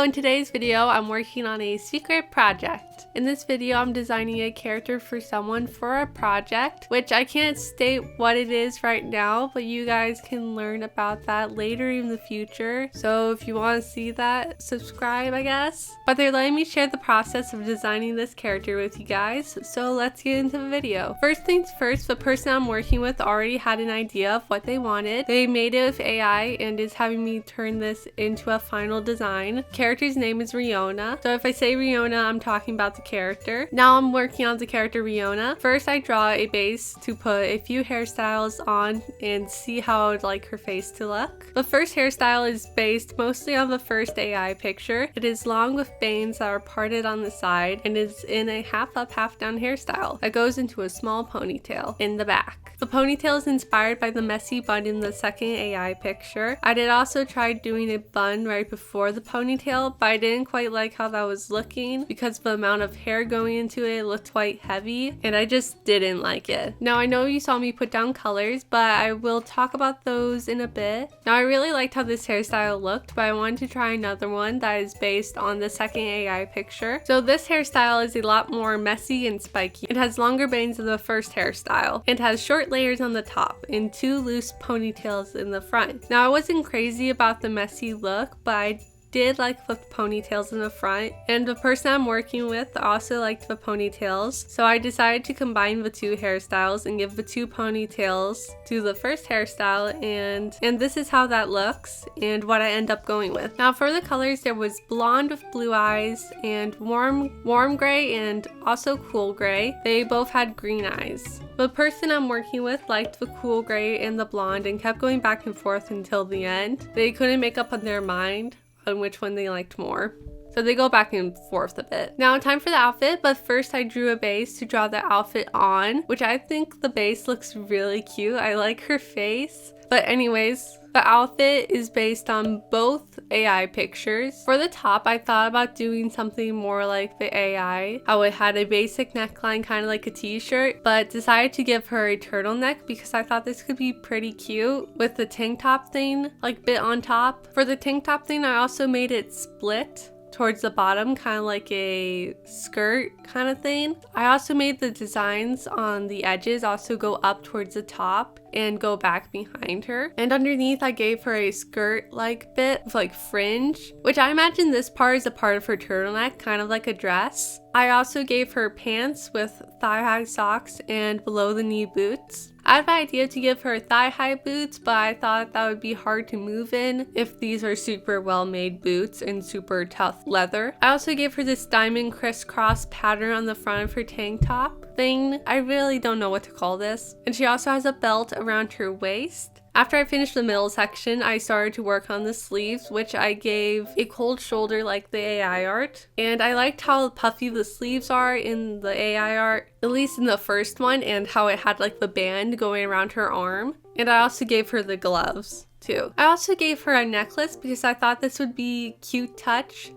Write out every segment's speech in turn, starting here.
So in today's video, I'm working on a secret project. In this video, I'm designing a character for someone for a project, which I can't state what it is right now, but you guys can learn about that later in the future. So if you want to see that, subscribe, I guess. But they're letting me share the process of designing this character with you guys, so let's get into the video. First things first, the person I'm working with already had an idea of what they wanted. They made it with AI and is having me turn this into a final design. Character's name is Riona. So if I say Riona, I'm talking about the character. Now I'm working on the character Riona. First, I draw a base to put a few hairstyles on and see how I would like her face to look. The first hairstyle is based mostly on the first AI picture. It is long with bangs that are parted on the side and is in a half up, half down hairstyle that goes into a small ponytail in the back. The ponytail is inspired by the messy bun in the second AI picture. I did also try doing a bun right before the ponytail, but I didn't quite like how that was looking because the amount of hair going into it looked quite heavy and I just didn't like it. Now I know you saw me put down colors, but I will talk about those in a bit. Now I really liked how this hairstyle looked, but I wanted to try another one that is based on the second AI picture. So this hairstyle is a lot more messy and spiky. It has longer bangs than the first hairstyle and has short layers on the top and two loose ponytails in the front. Now I wasn't crazy about the messy look, but I did like the ponytails in the front, and the person I'm working with also liked the ponytails, so I decided to combine the two hairstyles and give the two ponytails to the first hairstyle, and this is how that looks and what I end up going with. Now for the colors, there was blonde with blue eyes and warm gray and also cool gray. They both had green eyes. The person I'm working with liked the cool gray and the blonde and kept going back and forth until the end. They couldn't make up on their mind on which one they liked more, so they go back and forth a bit. Now time for the outfit, but first I drew a base to draw the outfit on, which I think the base looks really cute. I like her face. But anyways, the outfit is based on both AI pictures. For the top, I thought about doing something more like the AI, how it had a basic neckline kind of like a t-shirt, but decided to give her a turtleneck because I thought this could be pretty cute with the tank top thing like bit on top. For the tank top thing, I also made it split towards the bottom, kind of like a skirt kind of thing. I also made the designs on the edges also go up towards the top and go back behind her. And underneath I gave her a skirt like bit with like fringe, which I imagine this part is a part of her turtleneck, kind of like a dress. I also gave her pants with thigh-high socks and below the knee boots. I had the idea to give her thigh-high boots, but I thought that would be hard to move in if these are super well-made boots and super tough leather. I also gave her this diamond crisscross pattern on the front of her tank top thing. I really don't know what to call this. And she also has a belt around her waist. After I finished the middle section, I started to work on the sleeves, which I gave a cold shoulder like the AI art. And I liked how puffy the sleeves are in the AI art, at least in the first one, and how it had like the band going around her arm. And I also gave her the gloves too. I also gave her a necklace because I thought this would be a cute touch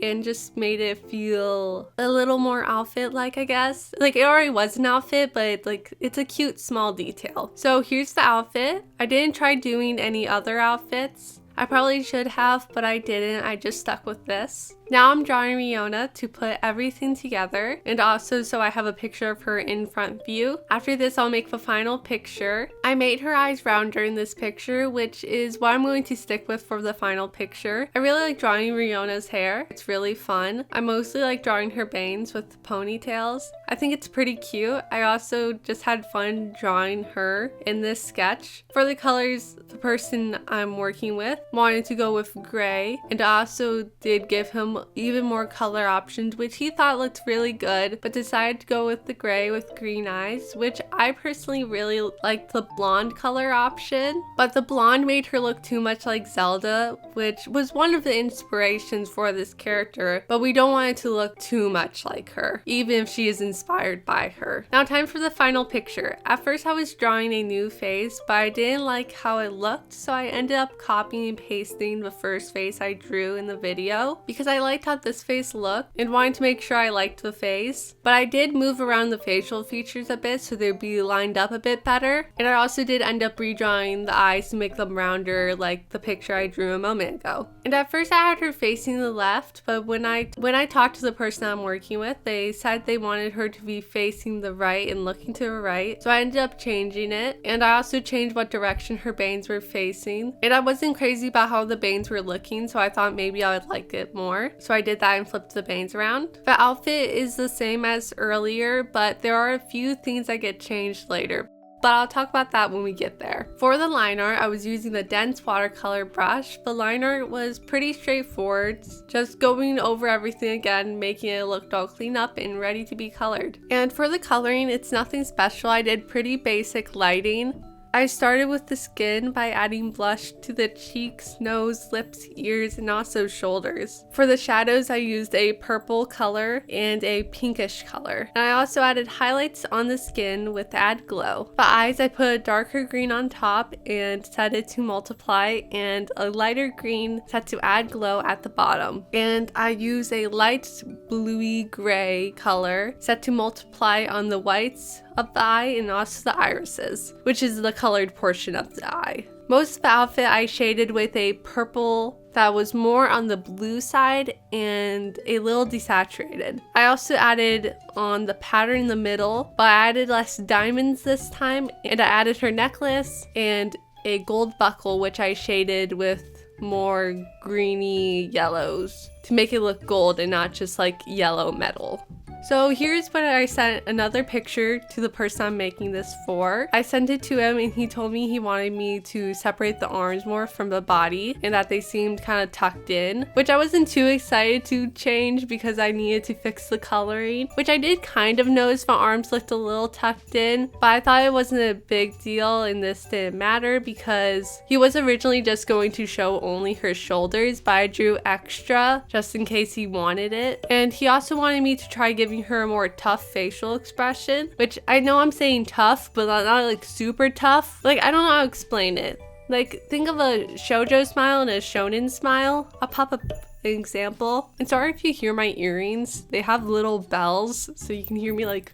and just made it feel a little more outfit-like, I guess. Like, it already was an outfit, but like it's a cute small detail. So here's the outfit. I didn't try doing any other outfits. I probably should have, but I didn't. I just stuck with this. Now I'm drawing Riona to put everything together, and also so I have a picture of her in front view. After this, I'll make the final picture. I made her eyes rounder in this picture, which is what I'm going to stick with for the final picture. I really like drawing Riona's hair. It's really fun. I mostly like drawing her bangs with the ponytails. I think it's pretty cute. I also just had fun drawing her in this sketch. For the colors, the person I'm working with wanted to go with gray, and I also did give him even more color options, which he thought looked really good, but decided to go with the gray with green eyes, which I personally really liked the blonde color option, but the blonde made her look too much like Zelda, which was one of the inspirations for this character, but we don't want it to look too much like her, even if she is inspired inspired by her. Now time for the final picture. At first I was drawing a new face, but I didn't like how it looked, so I ended up copying and pasting the first face I drew in the video because I liked how this face looked and wanted to make sure I liked the face. But I did move around the facial features a bit so they'd be lined up a bit better, and I also did end up redrawing the eyes to make them rounder like the picture I drew a moment ago. And at first I had her facing the left, but when I talked to the person I'm working with, they said they wanted her to be facing the right and looking to the right, so I ended up changing it. And I also changed what direction her bangs were facing, and I wasn't crazy about how the bangs were looking, so I thought maybe I would like it more, so I did that and flipped the bangs around. The outfit is the same as earlier, but there are a few things that get changed later, but I'll talk about that when we get there. For the line art, I was using the dense watercolor brush. The line art was pretty straightforward, just going over everything again, making it look all clean up and ready to be colored. And for the coloring, it's nothing special. I did pretty basic lighting. I started with the skin by adding blush to the cheeks, nose, lips, ears, and also shoulders. For the shadows, I used a purple color and a pinkish color. And I also added highlights on the skin with Add Glow. The eyes, I put a darker green on top and set it to multiply, and a lighter green set to Add Glow at the bottom. And I use a light bluey gray color set to multiply on the whites of the eye and also the irises, which is the colored portion of the eye. Most of the outfit I shaded with a purple that was more on the blue side and a little desaturated. I also added on the pattern in the middle, but I added less diamonds this time, and I added her necklace and a gold buckle, which I shaded with more greeny yellows to make it look gold and not just like yellow metal. So here's when I sent another picture to the person I'm making this for. I sent it to him and he told me he wanted me to separate the arms more from the body and that they seemed kind of tucked in, which I wasn't too excited to change because I needed to fix the coloring, which I did kind of notice my arms looked a little tucked in, but I thought it wasn't a big deal and this didn't matter because he was originally just going to show only her shoulders, but I drew extra just in case he wanted it. And he also wanted me to try giving her a more tough facial expression, which I know I'm saying tough, but not like super tough. Like, I don't know how to explain it. Like, think of a shoujo smile and a shonen smile. I'll pop up an example. And sorry if you hear my earrings. They have little bells, so you can hear me like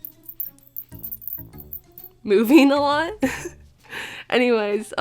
moving a lot. Anyways,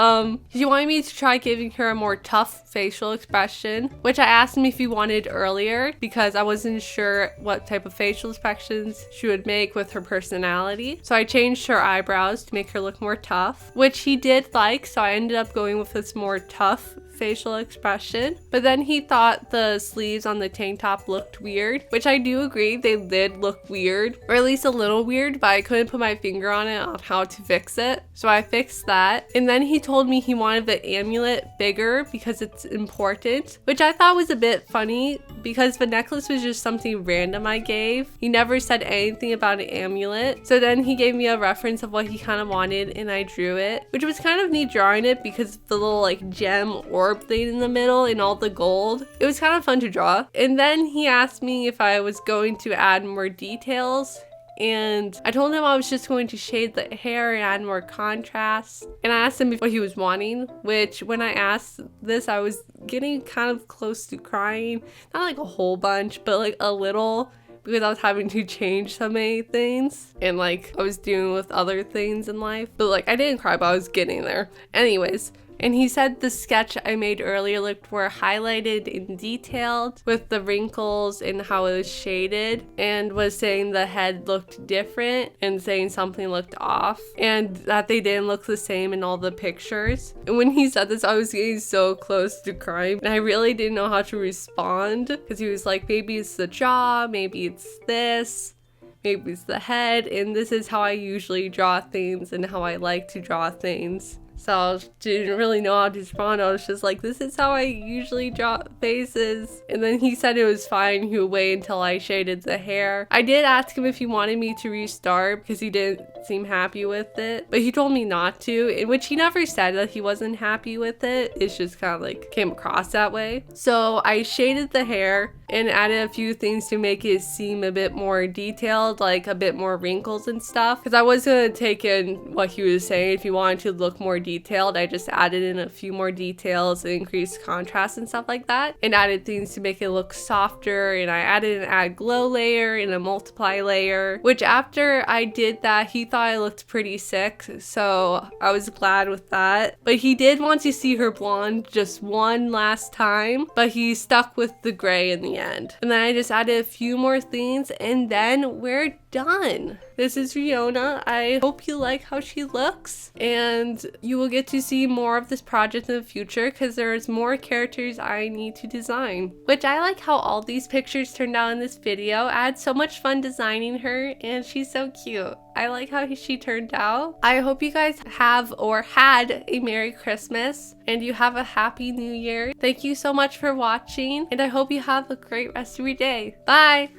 he wanted me to try giving her a more tough facial expression, which I asked him if he wanted earlier because I wasn't sure what type of facial expressions she would make with her personality. So I changed her eyebrows to make her look more tough, which he did like, so I ended up going with this more tough facial expression. But then he thought the sleeves on the tank top looked weird, which I do agree, they did look weird, or at least a little weird, but I couldn't put my finger on it on how to fix it. So I fixed that. And then he told me he wanted the amulet bigger because it's important, which I thought was a bit funny because the necklace was just something random I gave. He never said anything about an amulet. So then he gave me a reference of what he kind of wanted and I drew it, which was kind of neat drawing it because the little like gem orb thing in the middle and all the gold. It was kind of fun to draw. And then he asked me if I was going to add more details, and I told him I was just going to shade the hair and add more contrast. And I asked him what he was wanting, which when I asked this, I was getting kind of close to crying. Not like a whole bunch, but like a little, because I was having to change so many things and like I was dealing with other things in life. But like I didn't cry, but I was getting there. Anyways, and he said the sketch I made earlier looked more highlighted and detailed with the wrinkles and how it was shaded, and was saying the head looked different and saying something looked off and that they didn't look the same in all the pictures. And when he said this, I was getting so close to crying and I really didn't know how to respond because he was like, maybe it's the jaw, maybe it's this, maybe it's the head, and this is how I usually draw things and how I like to draw things. So I didn't really know how to respond. I was just like, this is how I usually draw faces. And then he said it was fine. He would wait until I shaded the hair. I did ask him if he wanted me to restart because he didn't seem happy with it, but he told me not to, in which he never said that he wasn't happy with it. It's just kind of like came across that way. So I shaded the hair and added a few things to make it seem a bit more detailed, like a bit more wrinkles and stuff, because I was gonna take in what he was saying. If he wanted to look more detailed, I just added in a few more details and increased contrast and stuff like that, and added things to make it look softer. And I added an add glow layer and a multiply layer, which after I did that, he thought I looked pretty sick, so I was glad with that. But he did want to see her blonde just one last time, but he stuck with the gray in the end. And then I just added a few more things, and then we're done. This is Riona. I hope you like how she looks, and you will get to see more of this project in the future because there's more characters I need to design. Which I like how all these pictures turned out in this video. I had so much fun designing her, and she's so cute. I like how she turned out. I hope you guys have or had a Merry Christmas and you have a Happy New Year. Thank you so much for watching, and I hope you have a great rest of your day. Bye!